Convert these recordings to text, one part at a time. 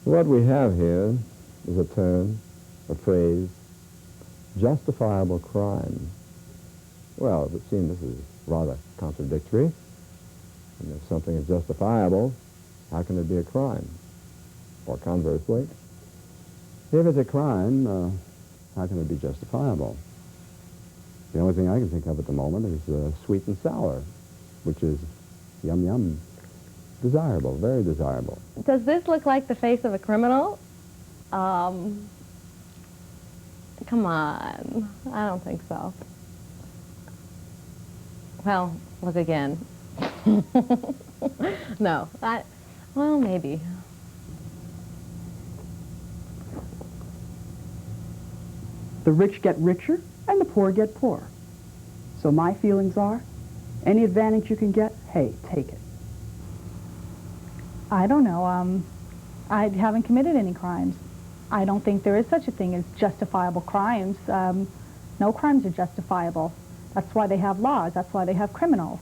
What we have here is a term, a phrase, justifiable crime. Well, it would seem this is rather contradictory. And if something is justifiable, how can it be a crime? Or conversely, if it's a crime, how can it be justifiable? The only thing I can think of at the moment is sweet and sour, which is yum yum, desirable, very desirable. Does this look like the face of a criminal? Come on, I don't think so. Well, look again. No, well, maybe. The rich get richer and the poor get poorer. So my feelings are, any advantage you can get, hey, take it. I don't know. I haven't committed any crimes. I don't think there is such a thing as justifiable crimes. No crimes are justifiable. That's why they have laws. That's why they have criminals.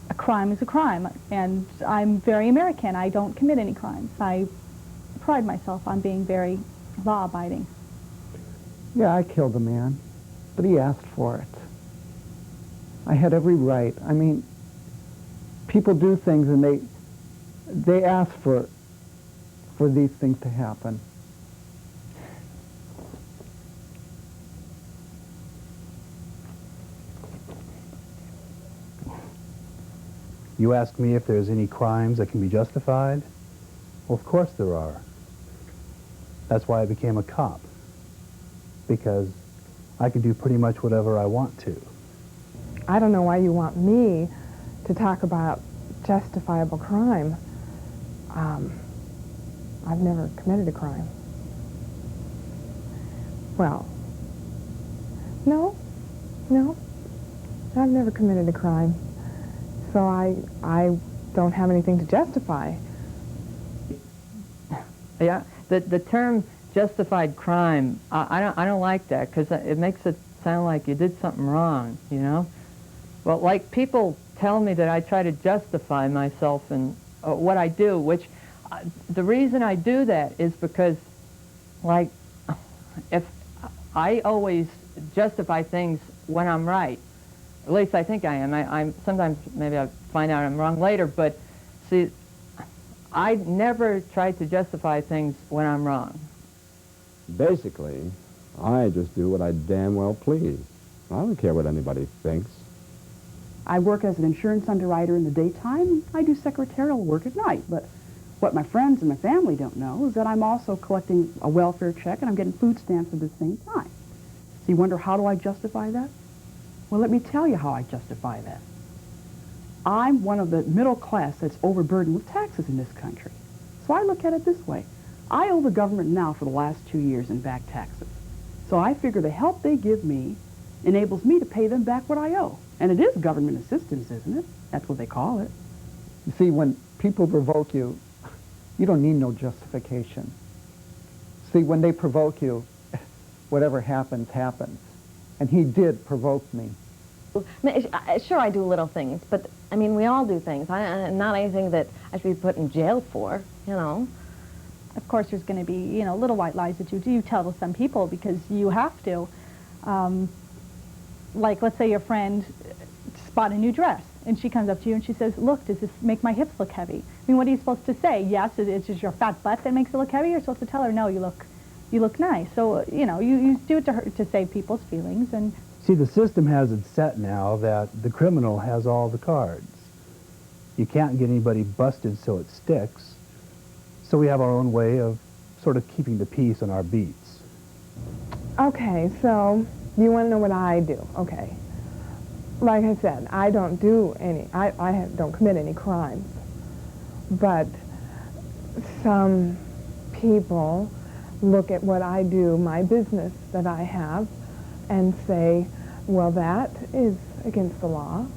A crime is a crime, and I'm very American. I don't commit any crimes. I pride myself on being very law-abiding. Yeah, I killed a man, but he asked for it. I had every right. I mean, people do things and they ask for these things to happen. You ask me if there's any crimes that can be justified? Well, of course there are. That's why I became a cop, because I can do pretty much whatever I want to. I don't know why you want me to talk about justifiable crime. I've never committed a crime. Well, no, I've never committed a crime. So I don't have anything to justify. Yeah, the term justified crime, I don't like that, because it makes it sound like you did something wrong, you know? Well, like, people tell me that I try to justify myself and what I do, which the reason I do that is because, like, if I always justify things when I'm right. At least I think I am. I'm sometimes maybe I find out I'm wrong later, but see, I never try to justify things when I'm wrong. Basically, I just do what I damn well please. I don't care what anybody thinks. I work as an insurance underwriter in the daytime. I do secretarial work at night. But what my friends and my family don't know is that I'm also collecting a welfare check and I'm getting food stamps at the same time. So you wonder, how do I justify that? Well, let me tell you how I justify that. I'm one of the middle class that's overburdened with taxes in this country. So I look at it this way. I owe the government now for the last 2 years in back taxes. So I figure the help they give me enables me to pay them back what I owe. And it is government assistance, isn't it? That's what they call it. You see, when people provoke you, you don't need no justification. See, when they provoke you, whatever happens, happens. And he did provoke me. Sure, I do little things, but, I mean, we all do things. Not anything that I should be put in jail for, you know. Of course, there's going to be, you know, little white lies that you do tell to some people because you have to. Like, let's say your friend bought a new dress, and she comes up to you and she says, look, does this make my hips look heavy? I mean, what are you supposed to say? Yes, it's just your fat butt that makes it look heavy? You're supposed to tell her, no, you look nice. So, you know, you do it to her to save people's feelings. And See, the system has it set now that the criminal has all the cards. You can't get anybody busted so it sticks. So we have our own way of sort of keeping the peace on our beats. Okay, so you want to know what I do? Okay. Like I said, I don't do any, don't commit any crimes. But some people look at what I do, my business that I have, and say, well, that is against the law.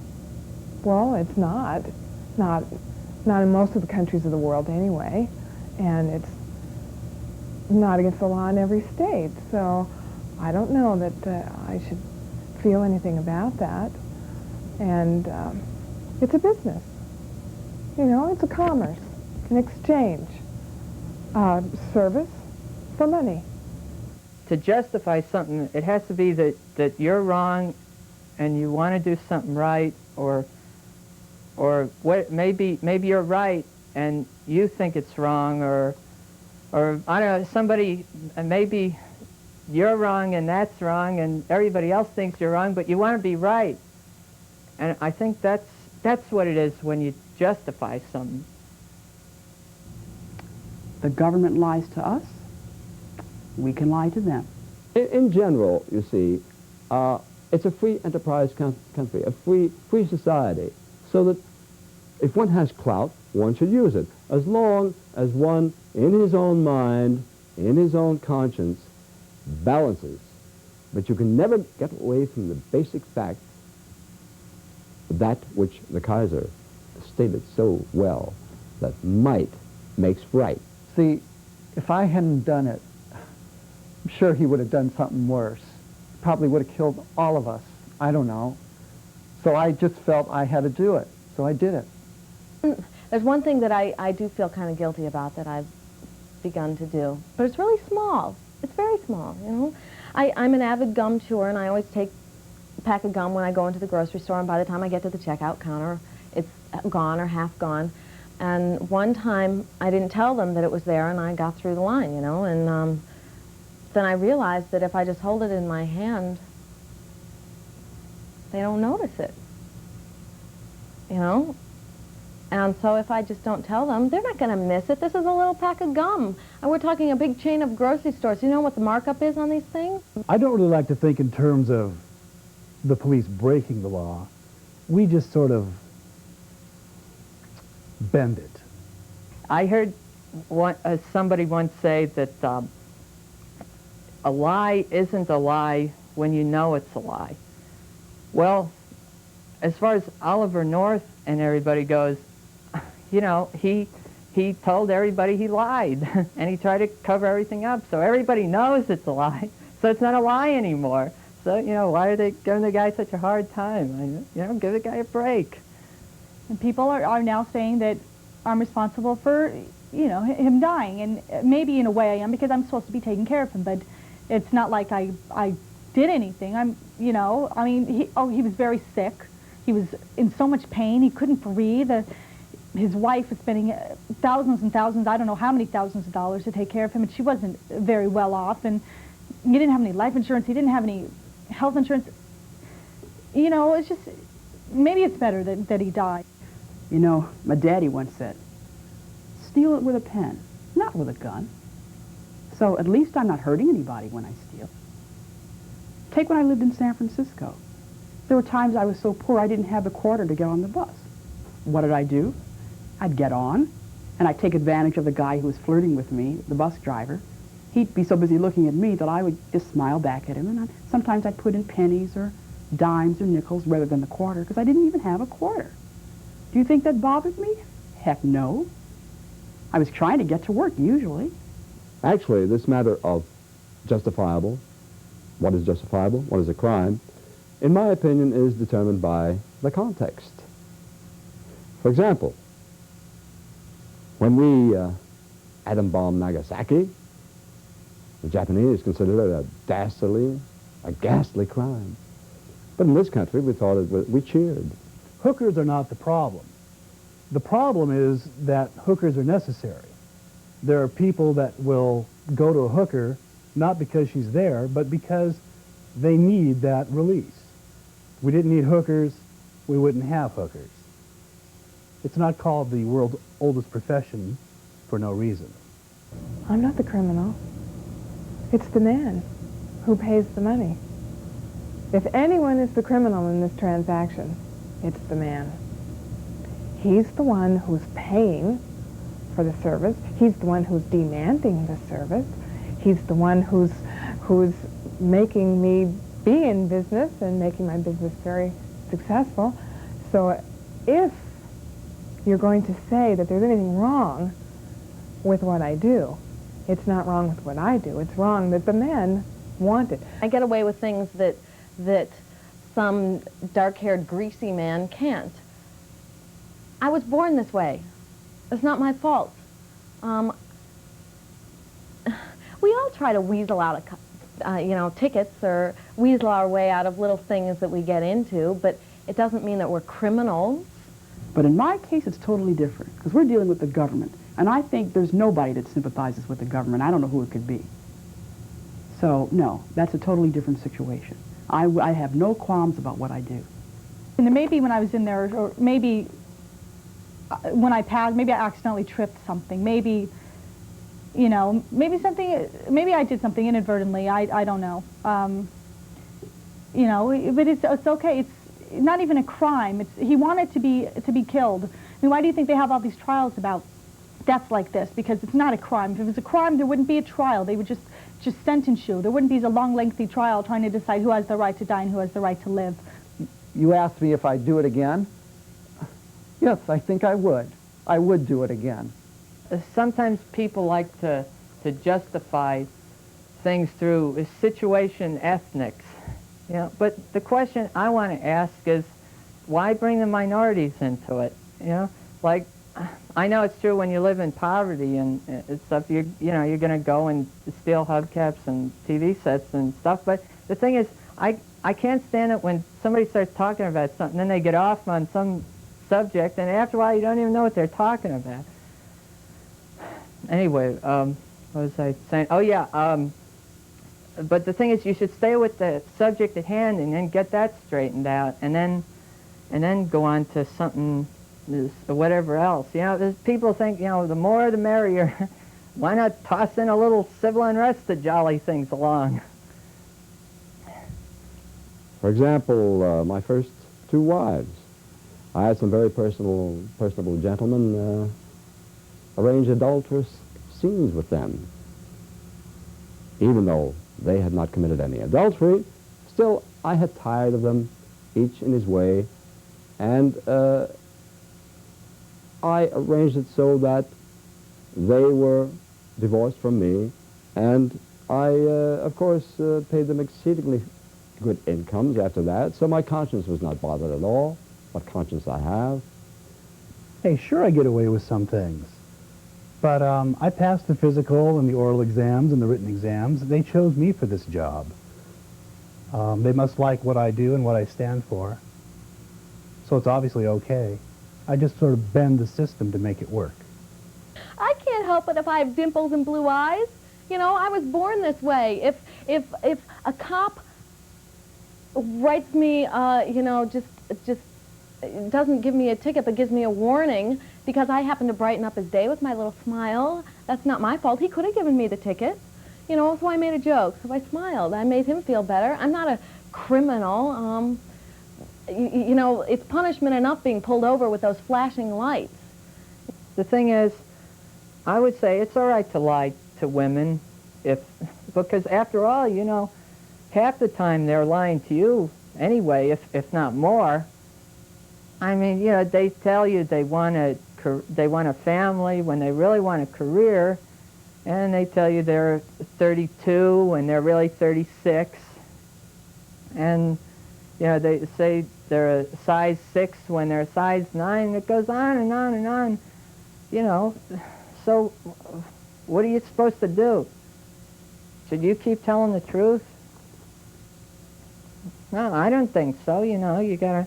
Well, it's not. Not in most of the countries of the world anyway. And it's not against the law in every state. So I don't know that I should feel anything about that. And it's a business. You know, it's a commerce, an exchange. Service for money. To justify something, it has to be that you're wrong and you want to do something right, or what, maybe you're right and you think it's wrong, or I don't know, somebody, maybe you're wrong and that's wrong and everybody else thinks you're wrong, but you want to be right. And I think that's what it is when you justify something. The government lies to us, we can lie to them. In general, you see, it's a free enterprise country, a free society, so that if one has clout, one should use it, as long as one, in his own mind, in his own conscience, balances. But you can never get away from the basic fact, that which the Kaiser stated so well, that might makes right. See, if I hadn't done it, I'm sure he would have done something worse. Probably would have killed all of us. I don't know. So I just felt I had to do it. So I did it. There's one thing that I do feel kind of guilty about that I've begun to do, but it's really small. It's very small, you know. I'm an avid gum chewer, and I always take a pack of gum when I go into the grocery store, and by the time I get to the checkout counter, it's gone or half gone. And one time, I didn't tell them that it was there, and I got through the line, you know, and then I realized that if I just hold it in my hand, they don't notice it, you know? And so if I just don't tell them, they're not going to miss it. This is a little pack of gum. And we're talking a big chain of grocery stores. You know what the markup is on these things? I don't really like to think in terms of the police breaking the law. We just sort of bend it. I heard somebody once say that a lie isn't a lie when you know it's a lie. Well, as far as Oliver North and everybody goes, you know, he told everybody he lied, and he tried to cover everything up, so everybody knows it's a lie, so it's not a lie anymore. So, you know, why are they giving the guy such a hard time? You know, give the guy a break. And people are now saying that I'm responsible for, you know, him dying, and maybe in a way I am, because I'm supposed to be taking care of him, but it's not like I did anything. You know, I mean, he was very sick. He was in so much pain, he couldn't breathe. His wife was spending thousands and thousands, I don't know how many thousands of dollars to take care of him, and she wasn't very well off, and he didn't have any life insurance, he didn't have any health insurance. You know, it's just, maybe it's better that he died. You know, my daddy once said, steal it with a pen, not with a gun. So at least I'm not hurting anybody when I steal. Take when I lived in San Francisco. There were times I was so poor I didn't have a quarter to get on the bus. What did I do? I'd get on, and I'd take advantage of the guy who was flirting with me, the bus driver. He'd be so busy looking at me that I would just smile back at him, and sometimes I'd put in pennies or dimes or nickels rather than the quarter, because I didn't even have a quarter. Do you think that bothered me? Heck no. I was trying to get to work, usually. Actually, this matter of justifiable, what is justifiable, what is a crime, in my opinion, is determined by the context. For example, when we atom bombed Nagasaki, the Japanese considered it a ghastly crime. But in this country, we cheered. Hookers are not the problem. The problem is that hookers are necessary. There are people that will go to a hooker not because she's there, but because they need that release. If we didn't need hookers, we wouldn't have hookers. It's not called the world's oldest profession for no reason. I'm not the criminal. It's the man who pays the money. If anyone is the criminal in this transaction, it's the man. He's the one who's paying for the service. He's the one who's demanding the service. He's the one who's making me be in business and making my business very successful. So if you're going to say that there's anything wrong with what I do, it's not wrong with what I do. It's wrong that the men want it. I get away with things that some dark-haired, greasy man can't. I was born this way. It's not my fault. try to weasel out tickets or weasel our way out of little things that we get into, but it doesn't mean that we're criminals. But in my case, it's totally different, because we're dealing with the government. And I think there's nobody that sympathizes with the government. I don't know who it could be. So, no, that's a totally different situation. I have no qualms about what I do. And maybe when I was in there, or maybe when I passed, maybe I accidentally tripped something. Maybe, you know, maybe I did something inadvertently. I don't know. You know, but it's okay. It's not even a crime. He wanted to be killed. I mean, why do you think they have all these trials about deaths like this? Because it's not a crime. If it was a crime, there wouldn't be a trial. They would just sentence you. There wouldn't be a long, lengthy trial trying to decide who has the right to die and who has the right to live. You asked me if I'd do it again. Yes, I think I would. I would do it again. Sometimes people like to justify things through situation ethnics. You know, but the question I want to ask is, why bring the minorities into it? You know, like, I know it's true when you live in poverty and stuff, you're going to go and steal hubcaps and TV sets and stuff, but the thing is, I can't stand it when somebody starts talking about something, then they get off on some subject, and after a while you don't even know what they're talking about. Anyway, what was I saying? Oh yeah, but the thing is, you should stay with the subject at hand and then get that straightened out, and then go on to something, whatever else. You know, people think, you know, the more the merrier. Why not toss in a little civil unrest to jolly things along? For example, my first 2 wives. I had some very personable gentlemen arrange adulterous scenes with them. Even though they had not committed any adultery, still I had tired of them, each in his way, and I arranged it so that they were divorced from me, and I, of course, paid them exceedingly good incomes after that, so my conscience was not bothered at all. What conscience I have. Hey, sure I get away with some things. But I passed the physical and the oral exams and the written exams. They chose me for this job. They must like what I do and what I stand for. So it's obviously okay. I just sort of bend the system to make it work. I can't help it if I have dimples and blue eyes. You know, I was born this way. If a cop writes me, you know, just doesn't give me a ticket but gives me a warning because I happen to brighten up his day with my little smile, that's not my fault. He could have given me the ticket. You know, so I made a joke. So I smiled. I made him feel better. I'm not a criminal. You know, it's punishment enough being pulled over with those flashing lights. The thing is, I would say it's all right to lie to women, because after all, you know, half the time they're lying to you anyway, if not more. I mean, you know, they tell you they want a family when they really want a career, and they tell you they're 32 when they're really 36, and you know, they say they're a size 6 when they're a size 9, and it goes on and on and on, you know. So what are you supposed to do? Should you keep telling the truth? No, I don't think so. You know, you gotta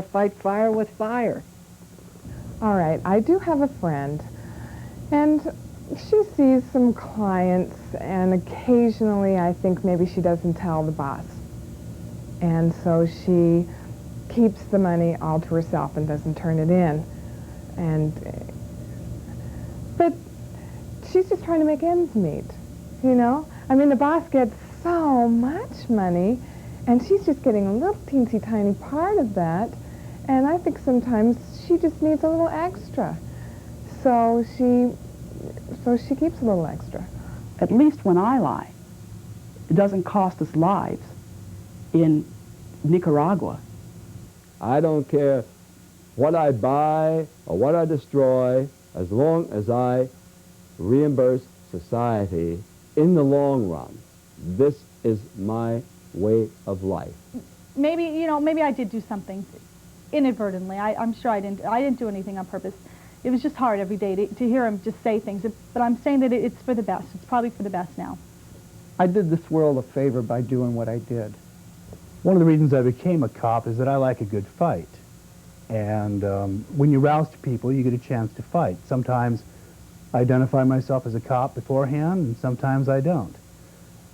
fight fire with fire. All right, I do have a friend, and she sees some clients, and occasionally I think maybe she doesn't tell the boss. And so she keeps the money all to herself and doesn't turn it in. But she's just trying to make ends meet, you know? I mean, the boss gets so much money, and she's just getting a little teensy tiny part of that, and I think sometimes she just needs a little extra. So she keeps a little extra. At least when I lie, it doesn't cost us lives. In Nicaragua, I don't care what I buy or what I destroy, as long as I reimburse society in the long run. This is my way of life. Maybe, you know, maybe I did do something inadvertently. I'm sure I didn't do anything on purpose. it was just hard every day to hear him just say things. But I'm saying that it's for the best. It's probably for the best now. I did this world a favor by doing what I did. One of the reasons I became a cop is that I like a good fight. And when you roust people, you get a chance to fight. Sometimes I identify myself as a cop beforehand, and sometimes I don't.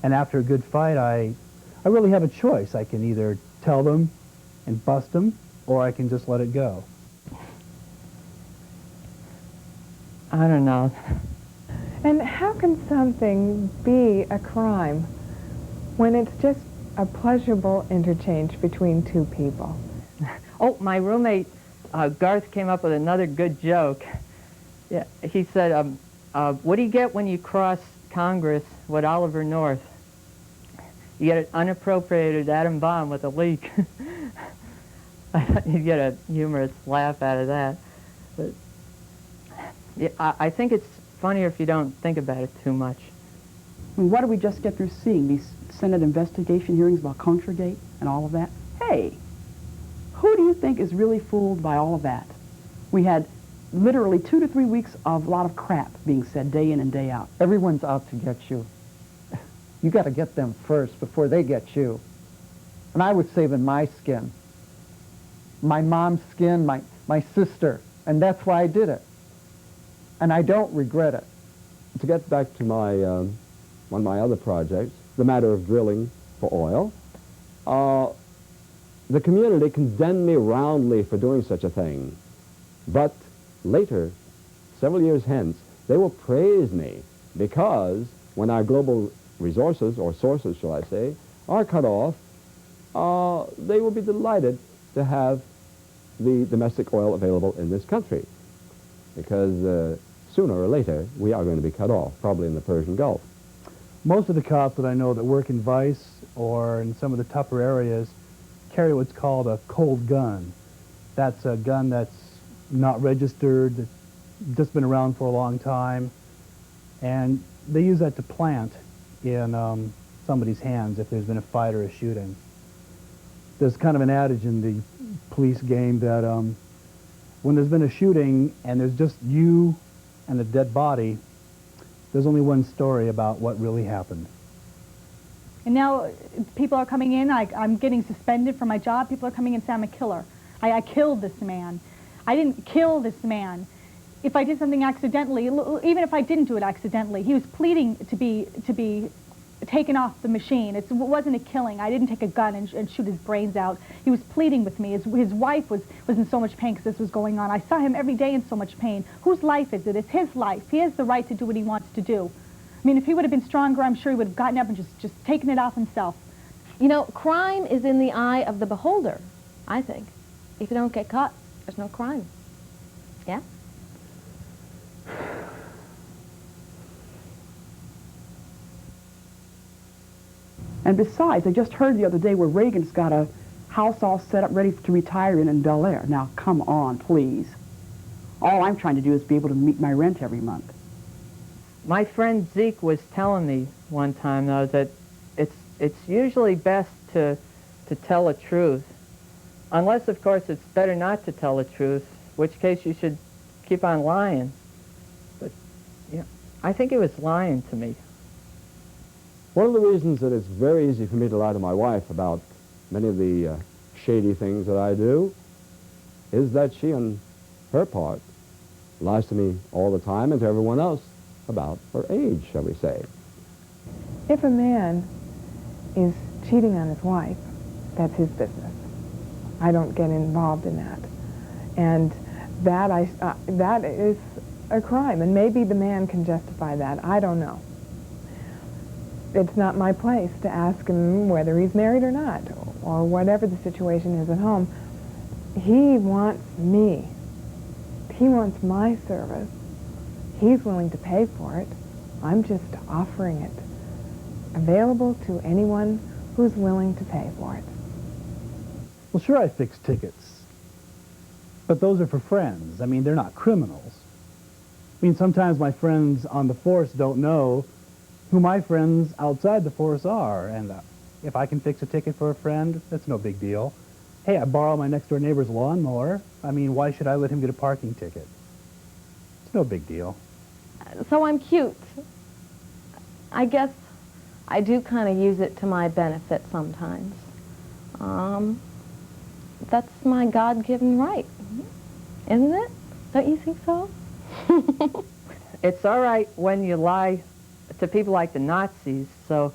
And after a good fight, I really have a choice. I can either tell them and bust them, or I can just let it go. I don't know. And how can something be a crime when it's just a pleasurable interchange between two people? Oh, my roommate, Garth, came up with another good joke. Yeah, he said, what do you get when you cross Congress with Oliver North? You get an unappropriated atom bomb with a leak. I thought you'd get a humorous laugh out of that. But yeah, I think it's funnier if you don't think about it too much. I mean, what did we just get through seeing? These Senate investigation hearings about Contragate and all of that? Hey, who do you think is really fooled by all of that? We had literally 2 to 3 weeks of a lot of crap being said day in and day out. Everyone's out to get you. You got to get them first before they get you. And I was saving my skin. My mom's skin, my sister. And that's why I did it. And I don't regret it. To get back to my, one of my other projects, the matter of drilling for oil, the community condemned me roundly for doing such a thing. But later, several years hence, they will praise me because when our global resources, or sources, shall I say, are cut off, they will be delighted to have the domestic oil available in this country. Because sooner or later, we are going to be cut off, probably in the Persian Gulf. Most of the cops that I know that work in Vice or in some of the tougher areas carry what's called a cold gun. That's a gun that's not registered, that's just been around for a long time, and they use that to plant in somebody's hands if there's been a fight or a shooting. There's kind of an adage in the police game that when there's been a shooting and there's just you and a dead body, there's only one story about what really happened. And now people are coming in, I'm getting suspended from my job. People are coming in and saying I'm a killer. I killed this man. I didn't kill this man. If I did something accidentally, even if I didn't do it accidentally, he was pleading to be taken off the machine. It wasn't a killing. I didn't take a gun and shoot his brains out. He was pleading with me. His wife was in so much pain because this was going on. I saw him every day in so much pain. Whose life is it? It's his life. He has the right to do what he wants to do. I mean, if he would have been stronger, I'm sure he would have gotten up and just taken it off himself. You know, crime is in the eye of the beholder, I think. If you don't get caught, there's no crime. Yeah? And besides, I just heard the other day where Reagan's got a house all set up ready to retire in Bel Air. Now, come on, please. All I'm trying to do is be able to meet my rent every month. My friend Zeke was telling me one time, though, that it's usually best to tell the truth. Unless, of course, it's better not to tell the truth, in which case you should keep on lying. But, yeah, I think it was lying to me. One of the reasons that it's very easy for me to lie to my wife about many of the shady things that I do is that she, on her part, lies to me all the time and to everyone else about her age, shall we say. If a man is cheating on his wife, that's his business. I don't get involved in that. And that is a crime, and maybe the man can justify that. I don't know. It's not my place to ask him whether he's married or not, or whatever the situation is at home. He wants me. He wants my service. He's willing to pay for it. I'm just offering it, available to anyone who's willing to pay for it. Well, sure, I fix tickets, but those are for friends. I mean, they're not criminals. I mean, sometimes my friends on the force don't know who my friends outside the force are, and if I can fix a ticket for a friend, that's no big deal. Hey, I borrow my next-door neighbor's lawnmower. I mean, why should I let him get a parking ticket? No big deal. So I'm cute. I guess I do kind of use it to my benefit sometimes. That's my God-given right, isn't it? Don't you think so? It's all right when you lie to people like the Nazis. So,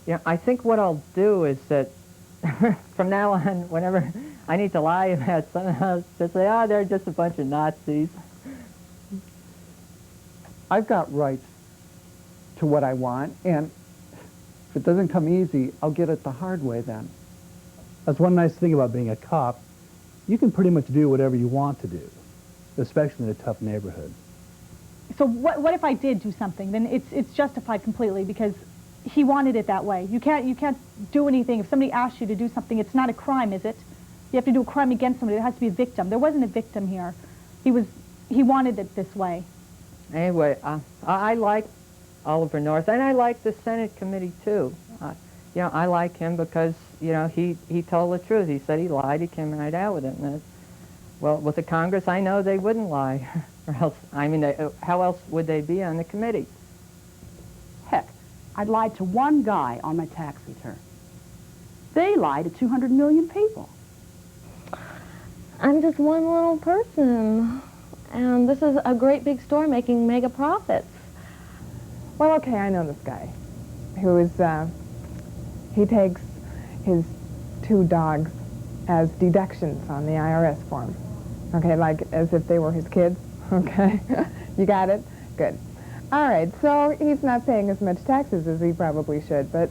you know, I think what I'll do is that from now on, whenever I need to lie about someone else, just say, oh, they're just a bunch of Nazis. I've got rights to what I want, and if it doesn't come easy, I'll get it the hard way then. That's one nice thing about being a cop. You can pretty much do whatever you want to do, especially in a tough neighborhood. So what if I did do something? Then it's justified completely because he wanted it that way. You can't do anything. If somebody asks you to do something, it's not a crime, is it? You have to do a crime against somebody. There has to be a victim. There wasn't a victim here. He wanted it this way. Anyway, I like Oliver North, and I like the Senate committee too. You know, I like him because, you know, he told the truth. He said he lied. He came right out with it. And well, with the Congress, I know they wouldn't lie. Or else, I mean, how else would they be on the committee? Heck, I lied to one guy on my tax return. They lie to 200 million people. I'm just one little person, and this is a great big store making mega profits. Well, okay, I know this guy who is, he takes his 2 dogs as deductions on the IRS form. Okay, like as if they were his kids. Okay, you got it? Good. All right, so he's not paying as much taxes as he probably should, but,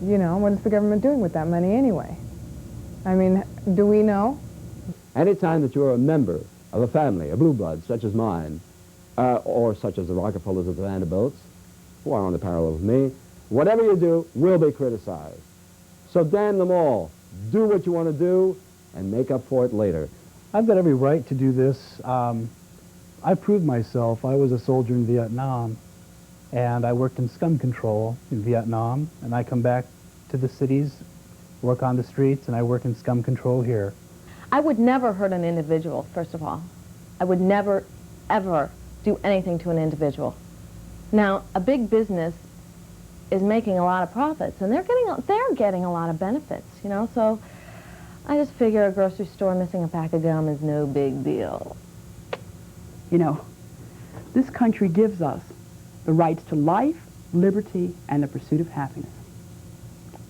you know, what is the government doing with that money anyway? I mean, do we know? Anytime that you're a member of a family, a blue blood, such as mine, or such as the Rockefellers or the Vanderbilts, who are on the parallel with me, whatever you do will be criticized. So damn them all. Do what you want to do and make up for it later. I've got every right to do this. I proved myself. I was a soldier in Vietnam, and I worked in scum control in Vietnam, and I come back to the cities, work on the streets, and I work in scum control here. I would never hurt an individual, first of all. I would never, ever do anything to an individual. Now, a big business is making a lot of profits, and they're getting a lot of benefits, you know, so I just figure a grocery store missing a pack of gum is no big deal. You know, this country gives us the rights to life, liberty, and the pursuit of happiness.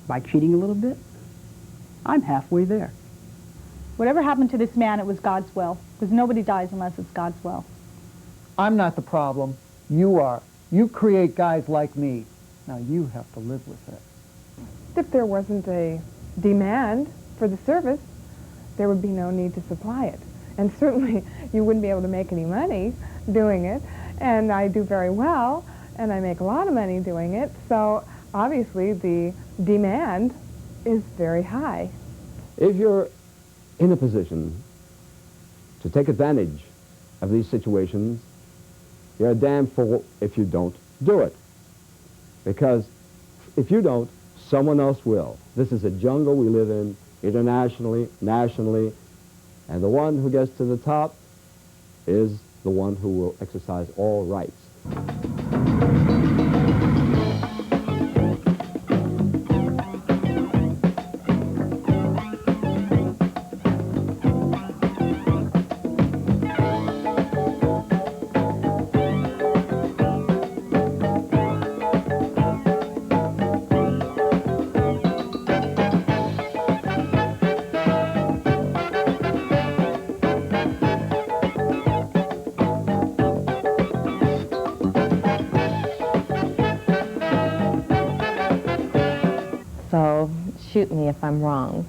By cheating a little bit, I'm halfway there. Whatever happened to this man, it was God's will. Because nobody dies unless it's God's will. I'm not the problem. You are. You create guys like me. Now you have to live with it. If there wasn't a demand for the service, there would be no need to supply it. And certainly you wouldn't be able to make any money doing it. And I do very well, and I make a lot of money doing it. So obviously the demand is very high. If you're in a position to take advantage of these situations, you're a damn fool if you don't do it. Because if you don't, someone else will. This is a jungle we live in, internationally, nationally, and the one who gets to the top is the one who will exercise all rights. So shoot me if I'm wrong.